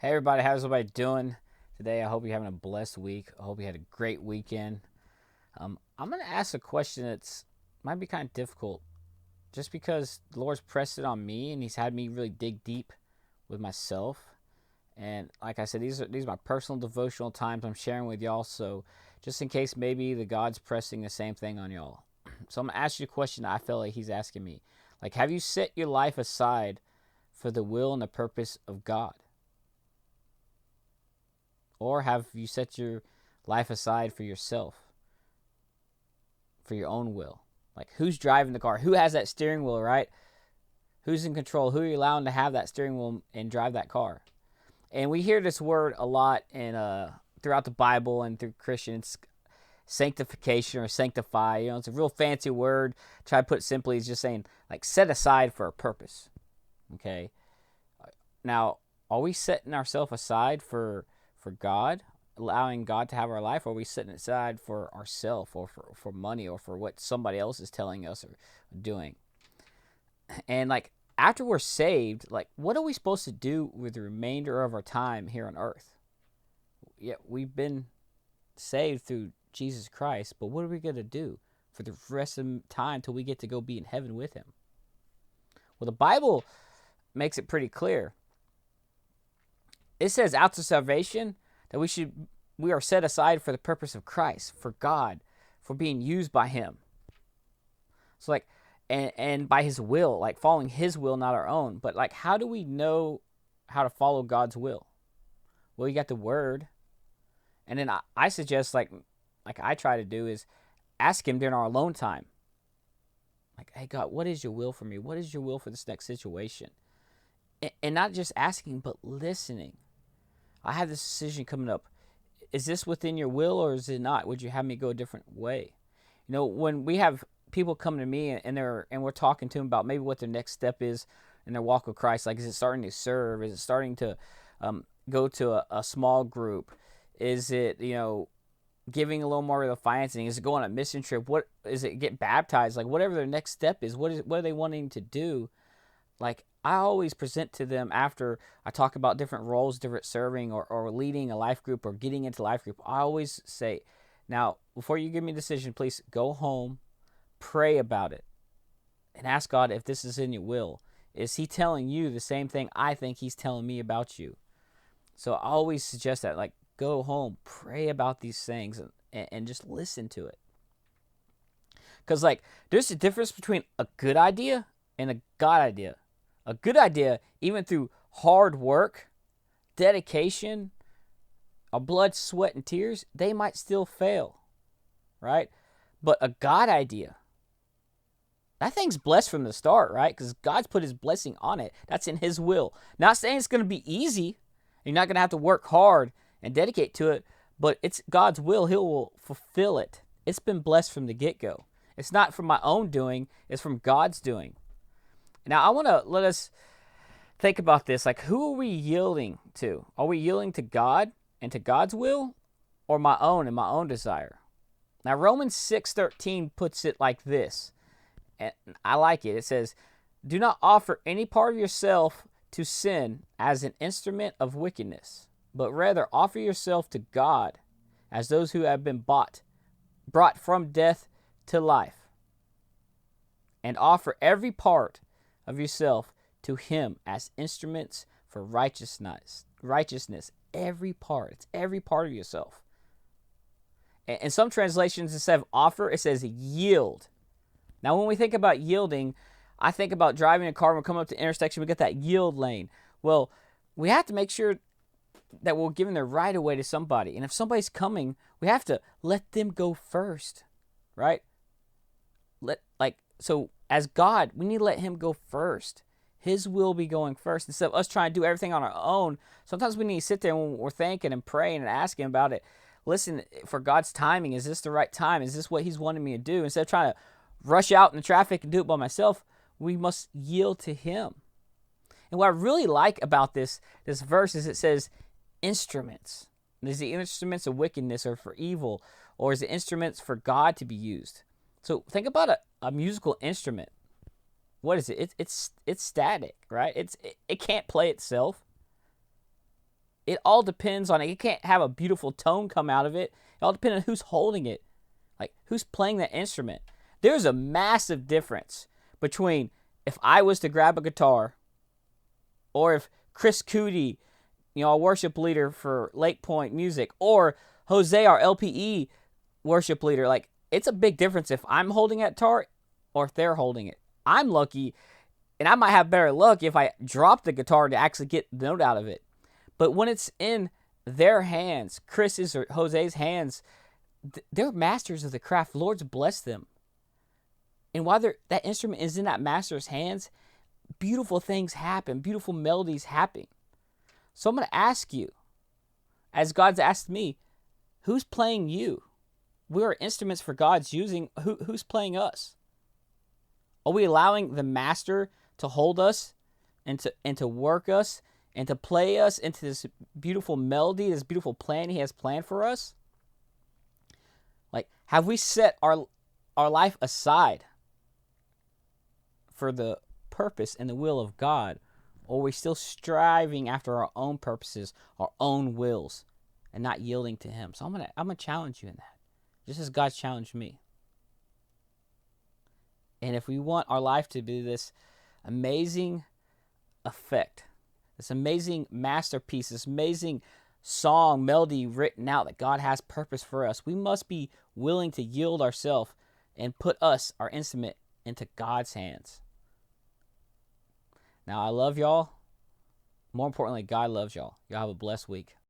Hey everybody, how's everybody doing today? I hope you're having a blessed week. I hope you had a great weekend. I'm going to ask a question that's might be kind of difficult, just because the Lord's pressed it on me and He's had me really dig deep with myself. And like I said, these are my personal devotional times I'm sharing with y'all. So just in case maybe the God's pressing the same thing on y'all, so I'm gonna ask you a question that I feel like He's asking me. Like, have you set your life aside for the will and the purpose of God? Or have you set your life aside for yourself, for your own will? Like, who's driving the car? Who has that steering wheel, right? Who's in control? Who are you allowing to have that steering wheel and drive that car? And we hear this word a lot in throughout the Bible and through Christians, sanctification or sanctify. You know, it's a real fancy word. Try to put it simply, it's just saying, like, set aside for a purpose. Okay? Now, are we setting ourselves aside for God, allowing God to have our life, or are we setting aside for ourselves or for money or for what somebody else is telling us or doing? And like, after we're saved, like, what are we supposed to do with the remainder of our time here on earth? Yeah, we've been saved through Jesus Christ, but what are we going to do for the rest of the time till we get to go be in heaven with Him? Well, the Bible makes it pretty clear. It says after salvation that we are set aside for the purpose of Christ, for God, for being used by Him. So like, and by His will, like following His will, not our own. But like, how do we know how to follow God's will? Well, you got the Word, and then I suggest like I try to do is ask Him during our alone time. Like, hey God, what is your will for me? What is your will for this next situation? And not just asking, but listening. I have this decision coming up. Is this within your will or is it not? Would you have me go a different way? You know, when we have people come to me and we're talking to them about maybe what their next step is in their walk with Christ, like, is it starting to serve? Is it starting to go to a small group? Is it, giving a little more of the financing? Is it go on a mission trip? What is it? Get baptized? Like, whatever their next step is, what are they wanting to do? Like, I always present to them after I talk about different roles, different serving or leading a life group or getting into life group. I always say, now, before you give me a decision, please go home, pray about it, and ask God if this is in your will. Is He telling you the same thing I think He's telling me about you? So I always suggest that, like, go home, pray about these things, and just listen to it. Because, like, there's a difference between a good idea and a God idea. A good idea, even through hard work, dedication, blood, sweat, and tears, they might still fail, right? But a God idea, that thing's blessed from the start, right? Because God's put His blessing on it. That's in His will. Not saying it's going to be easy. You're not going to have to work hard and dedicate to it, but it's God's will. He will fulfill it. It's been blessed from the get-go. It's not from my own doing. It's from God's doing. Now, I want to let us think about this. Like, who are we yielding to? Are we yielding to God and to God's will, or my own and my own desire? Now, Romans 6:13 puts it like this, and I like it. It says, do not offer any part of yourself to sin as an instrument of wickedness, but rather offer yourself to God as those who have been brought from death to life, and offer every part of yourself to Him as instruments for righteousness. Every part. It's every part of yourself. In some translations, instead of offer, it says yield. Now, when we think about yielding, I think about driving a car. When we come up to the intersection, we get that yield lane. Well, we have to make sure that we're giving the right of way to somebody. And if somebody's coming, we have to let them go first, right? So as God, we need to let Him go first. His will be going first instead of us trying to do everything on our own. Sometimes we need to sit there when we're thinking and praying and asking about it. Listen, for God's timing, is this the right time? Is this what He's wanting me to do? Instead of trying to rush out in the traffic and do it by myself, we must yield to Him. And what I really like about this verse is it says instruments. Is the instruments of wickedness or for evil, or is it instruments for God to be used? So think about a musical instrument. What is it? It's static, right? It can't play itself. It all depends on it. You can't have a beautiful tone come out of it. It all depends on who's holding it, like who's playing that instrument. There's a massive difference between if I was to grab a guitar, or if Chris Cootie, a worship leader for Lake Point Music, or Jose, our LPE worship leader. Like, it's a big difference if I'm holding that guitar or if they're holding it. I'm lucky, and I might have better luck if I drop the guitar to actually get the note out of it. But when it's in their hands, Chris's or Jose's hands, they're masters of the craft. Lord's bless them. And while that instrument is in that master's hands, beautiful things happen, beautiful melodies happen. So I'm going to ask you, as God's asked me, who's playing you? We are instruments for God's using. Who's playing us? Are we allowing the master to hold us and to work us and to play us into this beautiful melody, this beautiful plan he has planned for us? Like, have we set our life aside for the purpose and the will of God? Or are we still striving after our own purposes, our own wills, and not yielding to him? So I'm gonna challenge you in that, just as God's challenged me. And if we want our life to be this amazing effect, this amazing masterpiece, this amazing song, melody written out that God has purpose for us, we must be willing to yield ourselves and put our instrument, into God's hands. Now, I love y'all. More importantly, God loves y'all. Y'all have a blessed week.